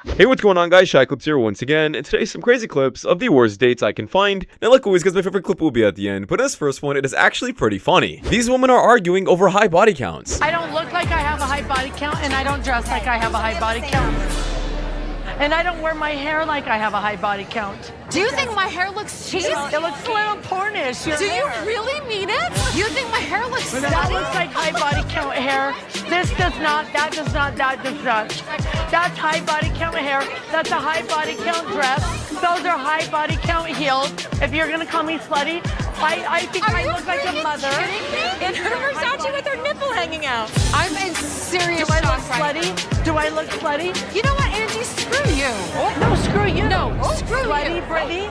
Hey, what's going on, guys? Shak-Clips here once again, and today's some crazy clips of the worst dates I can find. Now, like always, guys, my favorite clip will be at the end, but this first one, it is actually pretty funny. These women are arguing over high body counts. I don't look like I have a high body count, and I don't dress like I have a high body count. And I don't wear my hair like I have a high body count. Do you think my hair looks cheesy? It looks a little pornish. Do you really mean it? You think my hair looks That looks like high body count hair. This does not, that does not, that does not. That's high body count hair. That's a high body count dress. Those are high body count heels. If you're gonna call me slutty, I think I look like a mother. In her Versace with her nipple hanging out. I'm in serious Do I look shock right slutty? now. Do I look slutty? You know what, Angie? Screw you. No, screw you. No, screw slutty, you. Brittany.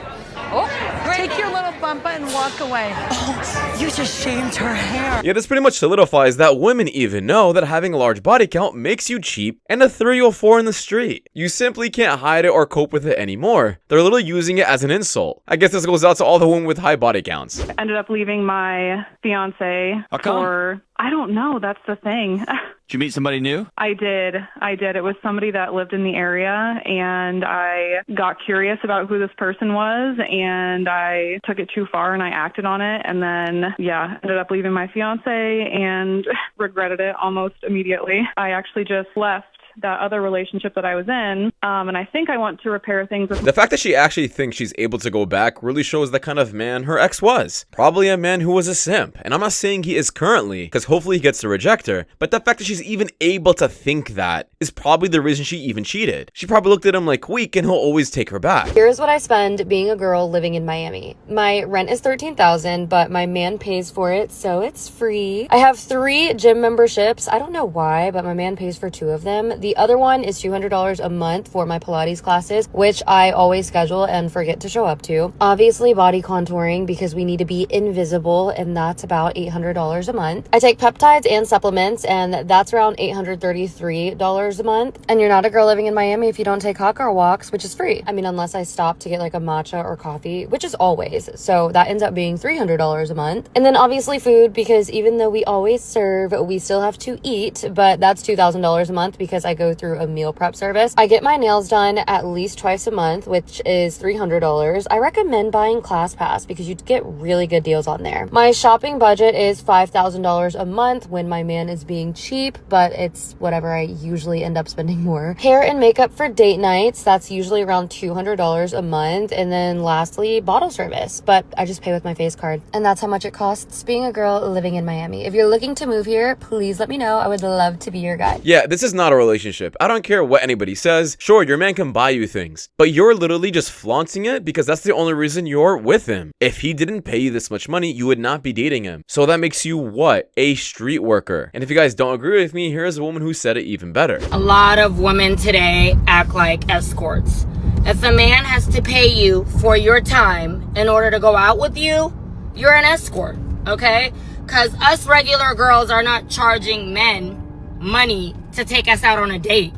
Oh, Take your little bumper and walk away. Oh, you just shamed her hair. Yeah, this pretty much solidifies that women even know that having a large body count makes you cheap and a 304 in the street. You simply can't hide it or cope with it anymore. They're literally using it as an insult. I guess this goes out to all the women with high body counts. Ended up leaving my fiance How come? for, I don't know, that's the thing. Did you meet somebody new? I did. It was somebody that lived in the area, and I got curious about who this person was, and I took it too far and I acted on it, and then, yeah, ended up leaving my fiance and regretted it almost immediately. I actually just left that other relationship that I was in, and I think I want to repair things with The fact that she actually thinks she's able to go back really shows the kind of man her ex was. Probably a man who was a simp. And I'm not saying he is currently, because hopefully he gets to reject her, but the fact that she's even able to think that is probably the reason she even cheated. She probably looked at him like weak and he'll always take her back. Here's what I spend being a girl living in Miami. My rent is $13,000, but my man pays for it, so it's free. I have 3 gym memberships. I don't know why, but my man pays for 2 of them. The other one is $200 a month for my Pilates classes, which I always schedule and forget to show up to. Obviously, body contouring because we need to be invisible, and that's about $800 a month. I take peptides and supplements, and that's around $833 a month. And you're not a girl living in Miami if you don't take hot girl walks, which is free. I mean, unless I stop to get like a matcha or coffee, which is always. So that ends up being $300 a month. And then obviously food, because even though we always serve, we still have to eat, but that's $2,000 a month because I go through a meal prep service. I get my nails done at least twice a month, which is $300. I recommend buying ClassPass because you get really good deals on there. My shopping budget is $5,000 a month when my man is being cheap, but it's whatever. I usually end up spending more. Hair and makeup for date nights, that's usually around $200 a month. And then lastly, bottle service, but I just pay with my face card. And that's how much it costs being a girl living in Miami. If you're looking to move here, please let me know. I would love to be your guide. Yeah, this is not a relationship. I don't care what anybody says. Sure, your man can buy you things, but you're literally just flaunting it because that's the only reason you're with him. If he didn't pay you this much money, you would not be dating him. So that makes you what? A street worker. And if you guys don't agree with me, here's a woman who said it even better. A lot of women today act like escorts. If a man has to pay you for your time in order to go out with you, you're an escort, okay? Because us regular girls are not charging men money to take us out on a date.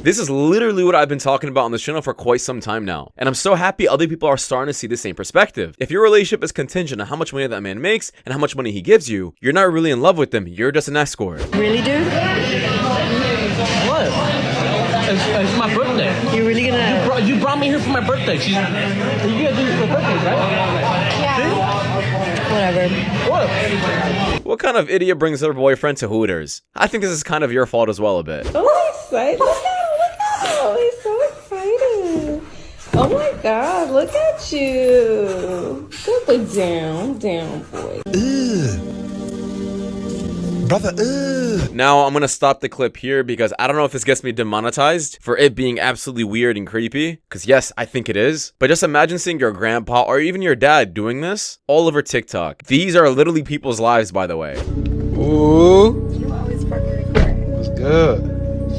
This is literally what I've been talking about on this channel for quite some time now. And I'm so happy other people are starting to see the same perspective. If your relationship is contingent on how much money that man makes and how much money he gives you, you're not really in love with them. You're just an escort. Really, dude? What? It's my birthday. You really gonna... You brought me here for my birthday. You gotta do this for birthdays, right? Yeah. Whatever. What? What kind of idiot brings their boyfriend to Hooters? I think this is kind of your fault as well a bit. Oh, he's excited. Look out. He's so excited. Oh my God, look at you. Good boy, down, boy. Brother, Now, I'm gonna stop the clip here because I don't know if this gets me demonetized for it being absolutely weird and creepy. Because yes, I think it is. But just imagine seeing your grandpa or even your dad doing this all over TikTok. These are literally people's lives, by the way. Ooh, You always fucking record. what's good?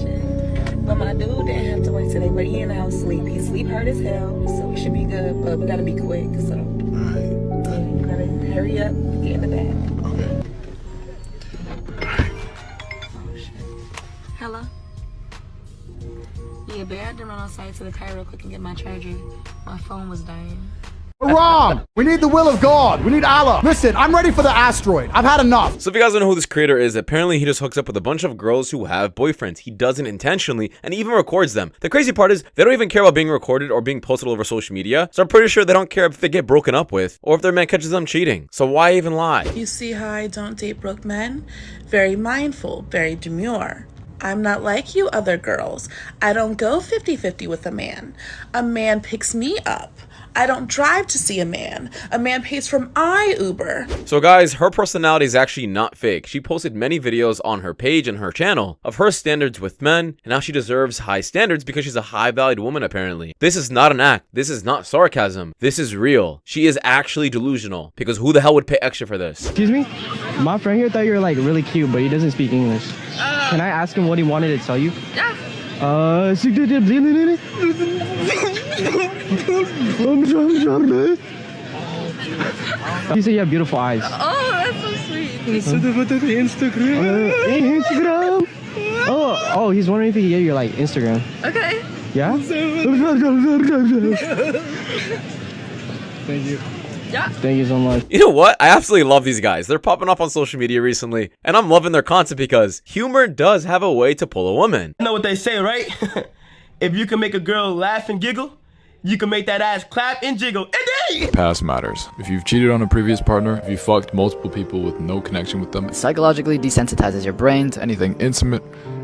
Shit. But my dude didn't have to work today, but he in the house sleep. He sleep hurt as hell, so we should be good, but we gotta be quick, so. Alright, We gotta hurry up, get in the bag. okay. Hello? Yeah, babe, I had to run outside to the car real quick and get my charger. My phone was dying. We're wrong. We need the will of God. We need Allah. Listen, I'm ready for the asteroid. I've had enough. So if you guys don't know who this creator is, apparently he just hooks up with a bunch of girls who have boyfriends. He does it intentionally and he even records them. The crazy part is they don't even care about being recorded or being posted all over social media. So I'm pretty sure they don't care if they get broken up with or if their man catches them cheating. So why even lie? You see how I don't date broke men? Very mindful, very demure. I'm not like you other girls. I don't go 50-50 with a man. A man picks me up. I don't drive to see a man. A man pays for my Uber. So guys, her personality is actually not fake. She posted many videos on her page and her channel of her standards with men and how she deserves high standards because she's a high valued woman apparently. This is not an act. This is not sarcasm. This is real. She is actually delusional because who the hell would pay extra for this? Excuse me? My friend here thought you were like really cute, but he doesn't speak English. Can I ask him what he wanted to tell you? Yeah. He said you have beautiful eyes. Oh, that's so sweet. Instagram. Oh, he's wondering if he can get your like Instagram. Okay. Yeah? Thank you. Yeah. Thank you so much. You know what? I absolutely love these guys. They're popping up on social media recently, and I'm loving their content because humor does have a way to pull a woman. You know what they say, right? If you can make a girl laugh and giggle, you can make that ass clap and jiggle. Indeed! Past matters. If you've cheated on a previous partner, if you fucked multiple people with no connection with them, it psychologically desensitizes your brain to anything intimate,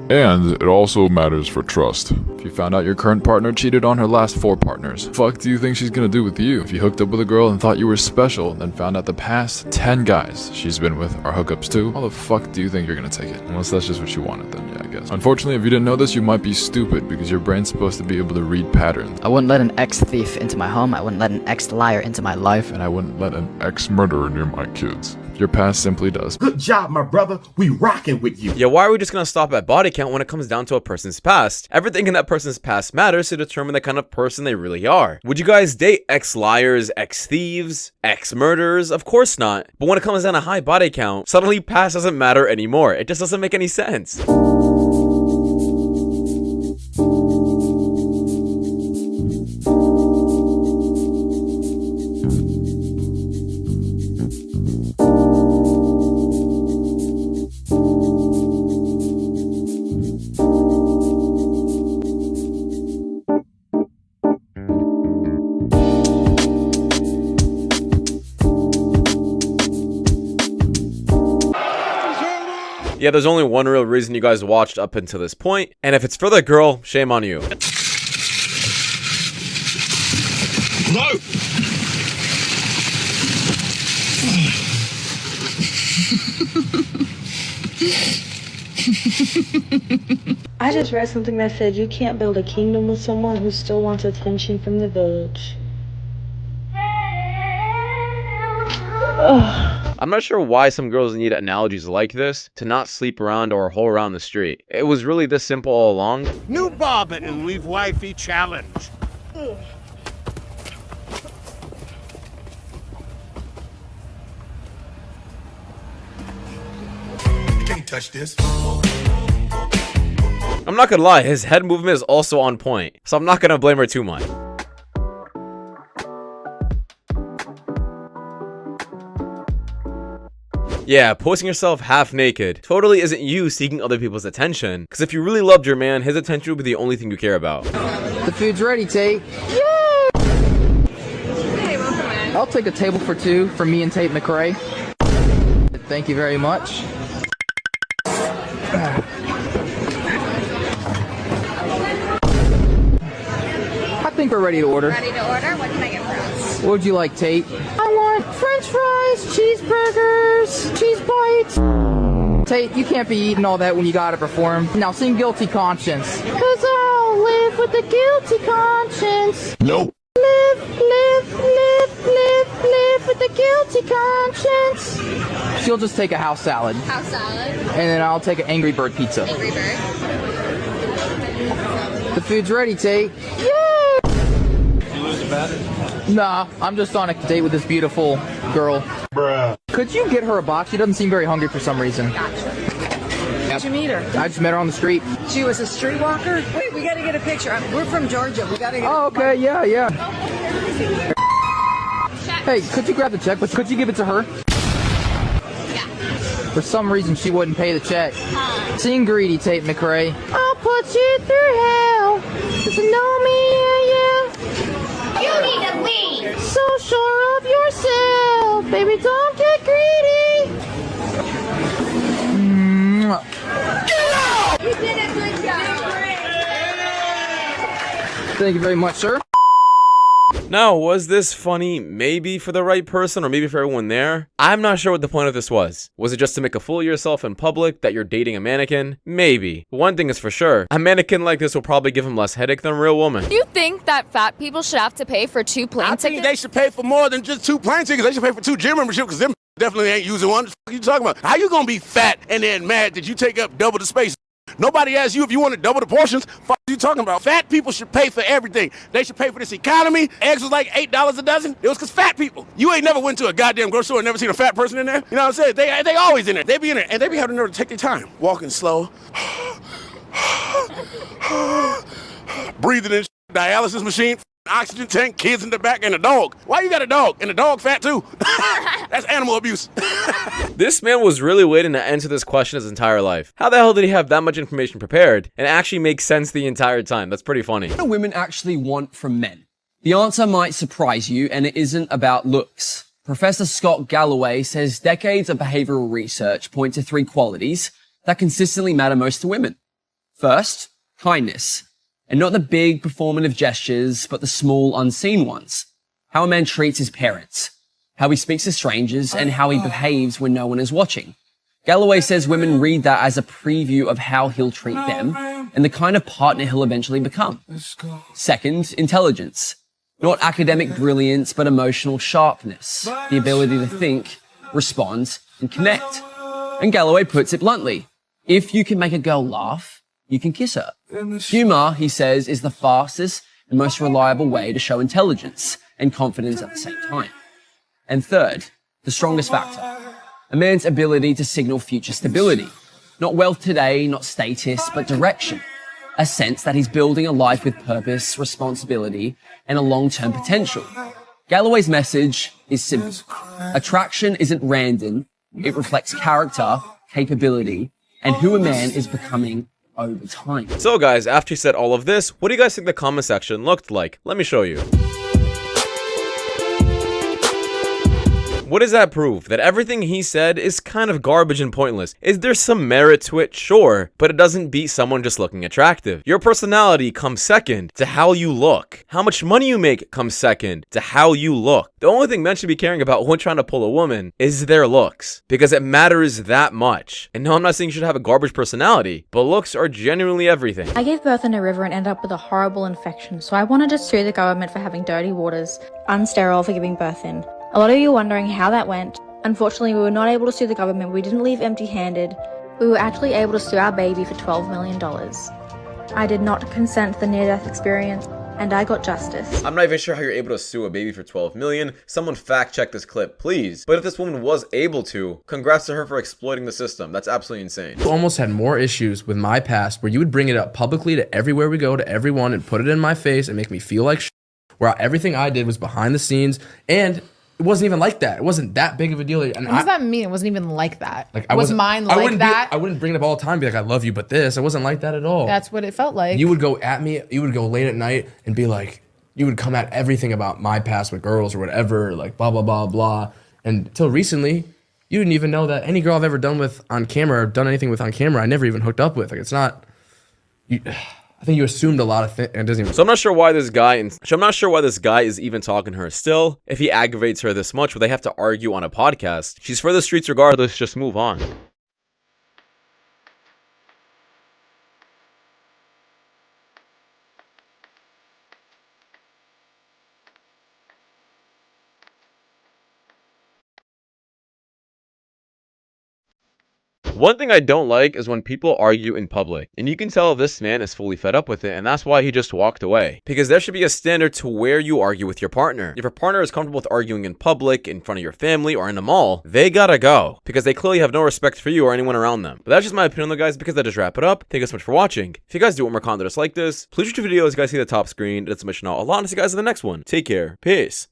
and it also matters for trust. If you found out your current partner cheated on her last 4 partners, what the fuck do you think she's gonna do with you? If you hooked up with a girl and thought you were special, then found out the past 10 guys she's been with are hookups too, how the fuck do you think you're gonna take it? Unless that's just what you wanted, then yeah, I guess. Unfortunately, if you didn't know this, you might be stupid because your brain's supposed to be able to read patterns. I wouldn't let an ex-thief into my home, I wouldn't let an ex-liar into my life, and I wouldn't let an ex-murderer near my kids. Your past simply does. Good job, my brother. We rocking with you. Yeah, why are we just gonna stop at body count when it comes down to a person's past? Everything in that person's past matters to determine the kind of person they really are. Would you guys date ex-liars, ex-thieves, ex-murderers? Of course not. But when it comes down to high body count, suddenly past doesn't matter anymore. It just doesn't make any sense. Yeah, there's only one real reason you guys watched up until this point, and if it's for the girl, shame on you. No! I just read something that said you can't build a kingdom with someone who still wants attention from the village. Ugh. I'm not sure why some girls need analogies like this to not sleep around or hole around the street. It was really this simple all along. New bobbin and weave wifey challenge. You can't touch this. I'm not gonna lie, his head movement is also on point, so I'm not gonna blame her too much. Yeah, posting yourself half naked totally isn't you seeking other people's attention, because if you really loved your man, his attention would be the only thing you care about. The food's ready, Tate. Hey, welcome in. I'll take a table for 2 for me and Tate McRae. Thank you very much. I think we're ready to order. Ready to order? What can I get for us? What would you like, Tate? I want french fries, cheeseburgers, cheese bites. Tate, you can't be eating all that when you gotta perform. Now sing Guilty Conscience. 'Cause I'll live with a guilty conscience. Nope. Live with a guilty conscience. She'll just take a house salad. House salad. And then I'll take an Angry Bird pizza. Angry Bird. The food's ready, Tate. Yay! You lose a bet? Nah, I'm just on a date with this beautiful girl. Bruh. Could you get her a box? She doesn't seem very hungry for some reason. Gotcha. How'd you meet her? I just met her on the street. She was a streetwalker? Wait, we gotta get a picture. We're from Georgia. We gotta get Oh, okay, yeah. Hey, could you grab the check, but could you give it to her? Yeah. For some reason, she wouldn't pay the check. Sing greedy, Tate McRae. I'll put you through hell. 'Cause you know me, yeah. You need to leave. So sure of yourself, baby, don't get greedy. You did a good job. Thank you very much, sir. Now, was this funny maybe for the right person or maybe for everyone there? I'm not sure what the point of this was. Was it just to make a fool of yourself in public that you're dating a mannequin? Maybe. One thing is for sure, a mannequin like this will probably give him less headache than a real woman. Do you think that fat people should have to pay for 2 plane tickets? I think they should pay for more than just 2 plane tickets. They should pay for 2 gym memberships because them definitely ain't using one. What the fuck you talking about? How you gonna be fat and then mad that you take up double the space? Nobody asked you if you want to double the portions. Fuck you talking about? Fat people should pay for everything. They should pay for this economy. Eggs was like $8 a dozen. It was because fat people. You ain't never went to a goddamn grocery store and never seen a fat person in there. You know what I'm saying? They always in there. They be in there and they be having to take their time, walking slow, breathing in dialysis machine. Oxygen tank, kids in the back, and a dog. Why you got a dog? And the dog fat too? That's animal abuse. This man was really waiting to answer this question his entire life. How the hell did he have that much information prepared and actually make sense the entire time? That's pretty funny. What do women actually want from men? The answer might surprise you, and it isn't about looks. Professor Scott Galloway says decades of behavioral research point to 3 qualities that consistently matter most to women. First, kindness. And not the big performative gestures, but the small unseen ones. How a man treats his parents, how he speaks to strangers, and how he behaves when no one is watching. Galloway says women read that as a preview of how he'll treat them and the kind of partner he'll eventually become. Second, intelligence. Not academic brilliance, but emotional sharpness. The ability to think, respond, and connect. And Galloway puts it bluntly. If you can make a girl laugh, you can kiss her. Humor, he says, is the fastest and most reliable way to show intelligence and confidence at the same time. And third, the strongest factor, a man's ability to signal future stability. Not wealth today, not status, but direction. A sense that he's building a life with purpose, responsibility, and a long-term potential. Galloway's message is simple. Attraction isn't random. It reflects character, capability, and who a man is becoming over time. So guys, after he said all of this, what do you guys think the comment section looked like? Let me show you. What does that prove? That everything he said is kind of garbage and pointless. Is there some merit to it? Sure, but it doesn't beat someone just looking attractive. Your personality comes second to how you look. How much money you make comes second to how you look. The only thing men should be caring about when trying to pull a woman is their looks, because it matters that much. And no, I'm not saying you should have a garbage personality, but looks are genuinely everything. I gave birth in a river and ended up with a horrible infection, so I wanted to sue the government for having dirty waters, unsterile for giving birth in. A lot of you are wondering how that went. Unfortunately, we were not able to sue the government. We didn't leave empty-handed. We were actually able to sue our baby for $12 million. I did not consent to the near-death experience, and I got justice. I'm not even sure how you're able to sue a baby for $12 million. Someone fact check this clip, please. But if this woman was able to, congrats to her for exploiting the system. That's absolutely insane. You almost had more issues with my past where you would bring it up publicly to everywhere we go, to everyone, and put it in my face and make me feel like where everything I did was behind the scenes, and it wasn't even like that. It wasn't that big of a deal. And what does that mean? It wasn't even like that. Like, was mine like that? I wouldn't bring it up all the time and be like, I love you, but this. It wasn't like that at all. That's what it felt like. You would go at me. You would go late at night and be like, you would come at everything about my past with girls or whatever, like blah, blah, blah, blah. And until recently, you didn't even know that any girl I've ever done with on camera or done anything with on camera, I never even hooked up with. Like, it's not... I think you assumed a lot of things. It doesn't even. So I'm not sure why this guy is even talking to her still. If he aggravates her this much, would they have to argue on a podcast? She's for the streets regardless. Just move on. One thing I don't like is when people argue in public, and you can tell this man is fully fed up with it, and that's why he just walked away. Because there should be a standard to where you argue with your partner. If your partner is comfortable with arguing in public, in front of your family, or in a mall, they gotta go, because they clearly have no respect for you or anyone around them. But that's just my opinion though, guys, because that just wrap it up. Thank you so much for watching. If you guys do want more content just like this, please watch your videos. You guys see the top screen. It's a mission out a lot, and I'll see you guys in the next one. Take care. Peace.